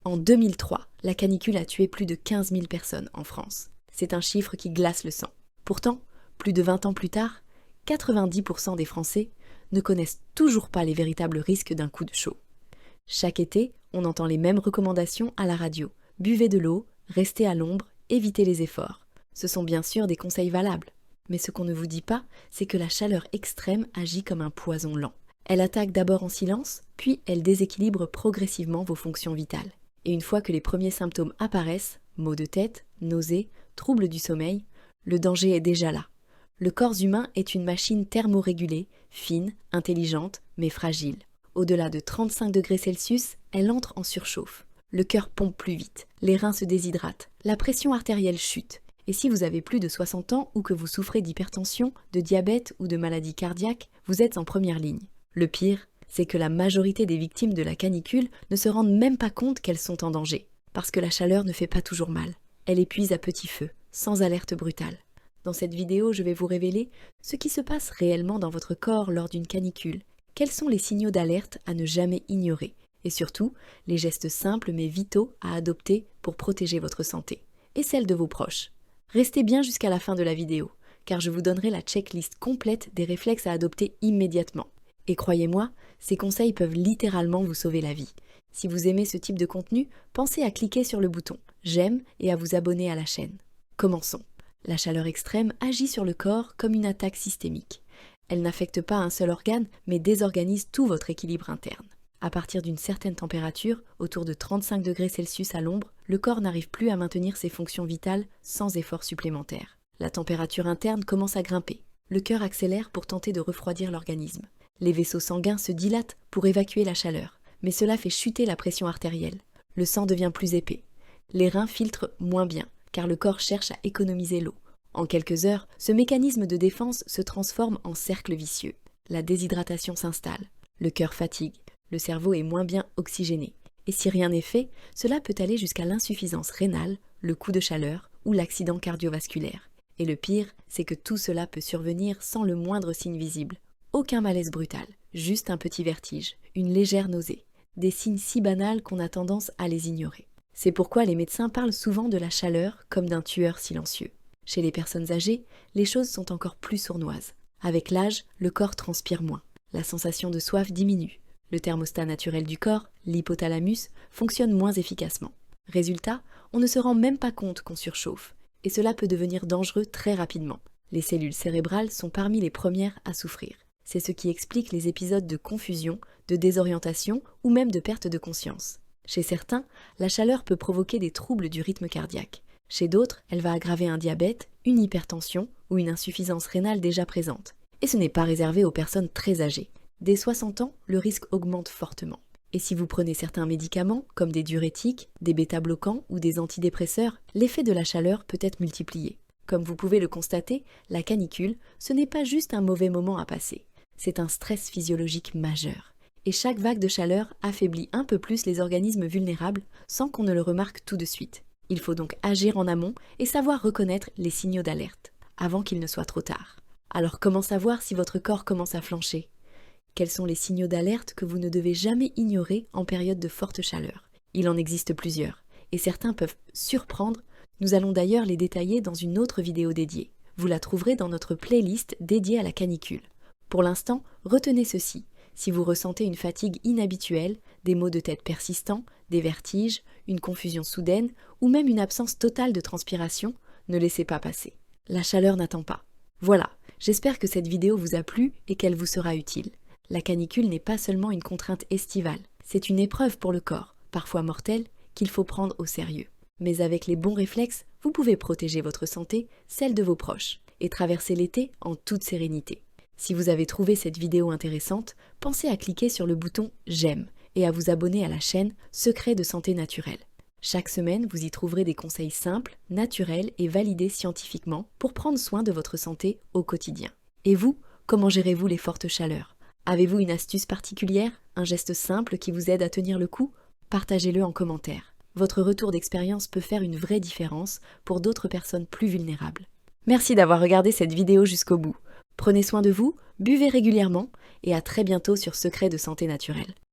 En 2003, la canicule a tué plus de 15 000 personnes en France. C'est un chiffre qui glace le sang. Pourtant, plus de 20 ans plus tard, 90% des Français ne connaissent toujours pas les véritables risques d'un coup de chaud. Chaque été, on entend les mêmes recommandations à la radio. Buvez de l'eau, restez à l'ombre, évitez les efforts. Ce sont bien sûr des conseils valables. Mais ce qu'on ne vous dit pas, c'est que la chaleur extrême agit comme un poison lent. Elle attaque d'abord en silence, puis elle déséquilibre progressivement vos fonctions vitales. Et une fois que les premiers symptômes apparaissent, maux de tête, nausées, troubles du sommeil, le danger est déjà là. Le corps humain est une machine thermorégulée, fine, intelligente, mais fragile. Au-delà de 35 degrés Celsius, elle entre en surchauffe. Le cœur pompe plus vite, les reins se déshydratent, la pression artérielle chute. Et si vous avez plus de 60 ans ou que vous souffrez d'hypertension, de diabète ou de maladie cardiaque, vous êtes en première ligne. Le pire, c'est que la majorité des victimes de la canicule ne se rendent même pas compte qu'elles sont en danger. Parce que la chaleur ne fait pas toujours mal. Elle épuise à petit feu, sans alerte brutale. Dans cette vidéo, je vais vous révéler ce qui se passe réellement dans votre corps lors d'une canicule. Quels sont les signaux d'alerte à ne jamais ignorer? Et surtout, les gestes simples mais vitaux à adopter pour protéger votre santé. Et celle de vos proches. Restez bien jusqu'à la fin de la vidéo, car je vous donnerai la checklist complète des réflexes à adopter immédiatement. Et croyez-moi, ces conseils peuvent littéralement vous sauver la vie. Si vous aimez ce type de contenu, pensez à cliquer sur le bouton « J'aime » et à vous abonner à la chaîne. Commençons. La chaleur extrême agit sur le corps comme une attaque systémique. Elle n'affecte pas un seul organe, mais désorganise tout votre équilibre interne. À partir d'une certaine température, autour de 35 degrés Celsius à l'ombre, le corps n'arrive plus à maintenir ses fonctions vitales sans effort supplémentaire. La température interne commence à grimper. Le cœur accélère pour tenter de refroidir l'organisme. Les vaisseaux sanguins se dilatent pour évacuer la chaleur, mais cela fait chuter la pression artérielle. Le sang devient plus épais. Les reins filtrent moins bien, car le corps cherche à économiser l'eau. En quelques heures, ce mécanisme de défense se transforme en cercle vicieux. La déshydratation s'installe. Le cœur fatigue. Le cerveau est moins bien oxygéné. Et si rien n'est fait, cela peut aller jusqu'à l'insuffisance rénale, le coup de chaleur ou l'accident cardiovasculaire. Et le pire, c'est que tout cela peut survenir sans le moindre signe visible. Aucun malaise brutal, juste un petit vertige, une légère nausée. Des signes si banals qu'on a tendance à les ignorer. C'est pourquoi les médecins parlent souvent de la chaleur comme d'un tueur silencieux. Chez les personnes âgées, les choses sont encore plus sournoises. Avec l'âge, le corps transpire moins. La sensation de soif diminue. Le thermostat naturel du corps, l'hypothalamus, fonctionne moins efficacement. Résultat, on ne se rend même pas compte qu'on surchauffe. Et cela peut devenir dangereux très rapidement. Les cellules cérébrales sont parmi les premières à souffrir. C'est ce qui explique les épisodes de confusion, de désorientation ou même de perte de conscience. Chez certains, la chaleur peut provoquer des troubles du rythme cardiaque. Chez d'autres, elle va aggraver un diabète, une hypertension ou une insuffisance rénale déjà présente. Et ce n'est pas réservé aux personnes très âgées. Dès 60 ans, le risque augmente fortement. Et si vous prenez certains médicaments, comme des diurétiques, des bêta-bloquants ou des antidépresseurs, l'effet de la chaleur peut être multiplié. Comme vous pouvez le constater, la canicule, ce n'est pas juste un mauvais moment à passer. C'est un stress physiologique majeur. Et chaque vague de chaleur affaiblit un peu plus les organismes vulnérables sans qu'on ne le remarque tout de suite. Il faut donc agir en amont et savoir reconnaître les signaux d'alerte, avant qu'il ne soit trop tard. Alors comment savoir si votre corps commence à flancher ? Quels sont les signaux d'alerte que vous ne devez jamais ignorer en période de forte chaleur? Il en existe plusieurs, et certains peuvent surprendre. Nous allons d'ailleurs les détailler dans une autre vidéo dédiée. Vous la trouverez dans notre playlist dédiée à la canicule. Pour l'instant, retenez ceci. Si vous ressentez une fatigue inhabituelle, des maux de tête persistants, des vertiges, une confusion soudaine ou même une absence totale de transpiration, ne laissez pas passer. La chaleur n'attend pas. Voilà, j'espère que cette vidéo vous a plu et qu'elle vous sera utile. La canicule n'est pas seulement une contrainte estivale, c'est une épreuve pour le corps, parfois mortelle, qu'il faut prendre au sérieux. Mais avec les bons réflexes, vous pouvez protéger votre santé, celle de vos proches, et traverser l'été en toute sérénité. Si vous avez trouvé cette vidéo intéressante, pensez à cliquer sur le bouton « J'aime » et à vous abonner à la chaîne Secrets de santé naturelle. Chaque semaine, vous y trouverez des conseils simples, naturels et validés scientifiquement pour prendre soin de votre santé au quotidien. Et vous, comment gérez-vous les fortes chaleurs? Avez-vous une astuce particulière, un geste simple qui vous aide à tenir le coup? Partagez-le en commentaire. Votre retour d'expérience peut faire une vraie différence pour d'autres personnes plus vulnérables. Merci d'avoir regardé cette vidéo jusqu'au bout. Prenez soin de vous, buvez régulièrement et à très bientôt sur Secrets de santé naturelle.